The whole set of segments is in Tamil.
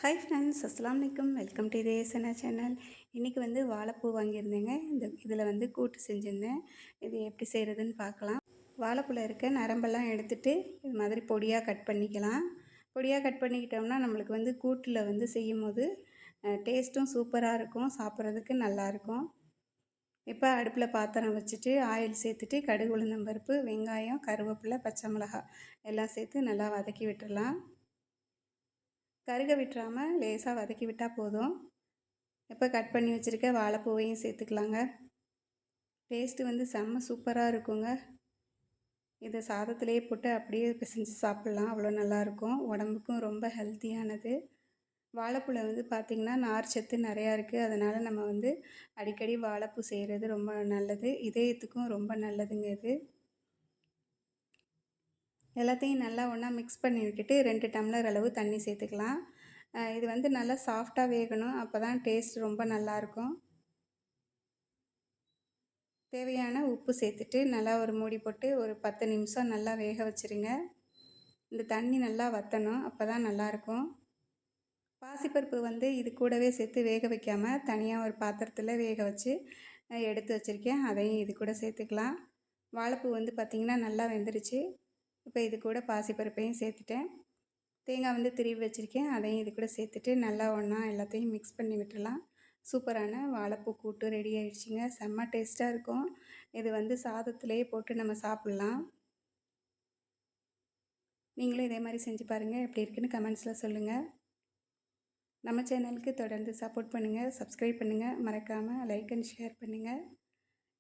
ஹாய் ஃப்ரெண்ட்ஸ், அஸ்ஸலாமு அலைக்கும். வெல்கம் டு இதேசனா சேனல். இன்றைக்கி வந்து வாழைப்பூ வாங்கியிருந்தேங்க. இதில் வந்து கூட்டு செஞ்சுருந்தேன். இது எப்படி செய்கிறதுன்னு பார்க்கலாம். வாழைப்பூவில் இருக்க நரம்பெல்லாம் எடுத்துகிட்டு இது மாதிரி பொடியாக கட் பண்ணிக்கலாம். பொடியாக கட் பண்ணிக்கிட்டோம்னா நம்மளுக்கு வந்து கூட்டில் வந்து செய்யும் போது டேஸ்ட்டும் சூப்பராக இருக்கும், சாப்பிட்றதுக்கு நல்லாயிருக்கும். இப்போ அடுப்பில் பாத்திரம் வச்சுட்டு ஆயில் சேர்த்துட்டு கடுகு, உளுந்தம்பருப்பு, வெங்காயம், கருவேப்பிலை, பச்சை மிளகாய் எல்லாம் சேர்த்து நல்லா வதக்கி விட்டுடலாம். கருக விட்டுறாமல் லேசாக வதக்கி விட்டால் போதும். இப்போ கட் பண்ணி வச்சுருக்க வாழைப்பூவையும் சேர்த்துக்கலாங்க. டேஸ்ட்டு வந்து செம்ம சூப்பராக இருக்குங்க. இதை சாதத்திலே போட்டு அப்படியே பிசைஞ்சு சாப்பிட்லாம், அவ்வளோ நல்லாயிருக்கும். உடம்புக்கும் ரொம்ப ஹெல்த்தியானது. வாழைப்பூவில் வந்து பார்த்திங்கன்னா நார் சத்து நிறையா இருக்குது. அதனால் நம்ம வந்து அடிக்கடி வாழைப்பூ செய்கிறது ரொம்ப நல்லது. இதயத்துக்கும் ரொம்ப நல்லதுங்க இது. எல்லாத்தையும் நல்லா ஒன்றா மிக்ஸ் பண்ணி விட்டுட்டு 2 டம்ளர் அளவு தண்ணி சேர்த்துக்கலாம். இது வந்து நல்லா சாஃப்டாக வேகணும், அப்போ தான் டேஸ்ட் ரொம்ப நல்லாயிருக்கும். தேவையான உப்பு சேர்த்துட்டு நல்லா ஒரு மூடி போட்டு ஒரு 10 நிமிஷம் நல்லா வேக வச்சுருங்க. இந்த தண்ணி நல்லா வற்றணும், அப்போ தான் நல்லாயிருக்கும். பாசிப்பருப்பு வந்து இது கூடவே சேர்த்து வேக வைக்காமல் தனியாக ஒரு பாத்திரத்தில் வேக வச்சு எடுத்து வச்சுருக்கேன். அதையும் இது கூட சேர்த்துக்கலாம். வாழைப்பூ வந்து பார்த்திங்கன்னா நல்லா வெந்துருச்சு. இப்போ இது கூட பாசிப்பருப்பையும் சேர்த்துட்டேன். தேங்காய் வந்து திருவி வச்சுருக்கேன், அதையும் இது கூட சேர்த்துட்டு நல்லா ஒன்றா எல்லாத்தையும் மிக்ஸ் பண்ணி விட்டுடலாம். சூப்பரான வாழைப்பூ கூட்டு ரெடி ஆகிடுச்சிங்க. செம்ம டேஸ்ட்டாக இருக்கும். இது வந்து சாதத்திலேயே போட்டு நம்ம சாப்பிட்லாம். நீங்களும் இதே மாதிரி செஞ்சு பாருங்கள். எப்படி இருக்குன்னு கமெண்ட்ஸில் சொல்லுங்கள். நம்ம சேனலுக்கு தொடர்ந்து சப்போர்ட் பண்ணுங்கள், சப்ஸ்கிரைப் பண்ணுங்கள், மறக்காமல் லைக் அண்ட் ஷேர் பண்ணுங்கள்.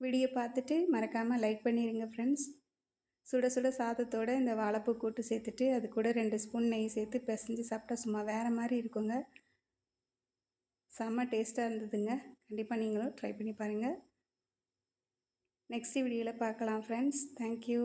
வீடியோ பார்த்துட்டு மறக்காமல் லைக் பண்ணிடுங்க ஃப்ரெண்ட்ஸ். சுட சுட சாதத்தோடு இந்த வாழைப்பூ கூட்டு சேர்த்துட்டு அது கூட 2 ஸ்பூன் நெய் சேர்த்து பிசைஞ்சு சாப்பிட்டா சும்மா வேறு மாதிரி இருக்குங்க. செம்ம டேஸ்ட்டாக இருந்ததுங்க. கண்டிப்பாக நீங்களும் ட்ரை பண்ணி பாருங்கள். நெக்ஸ்ட் வீடியோவில் பார்க்கலாம் ஃப்ரெண்ட்ஸ். தேங்க்யூ.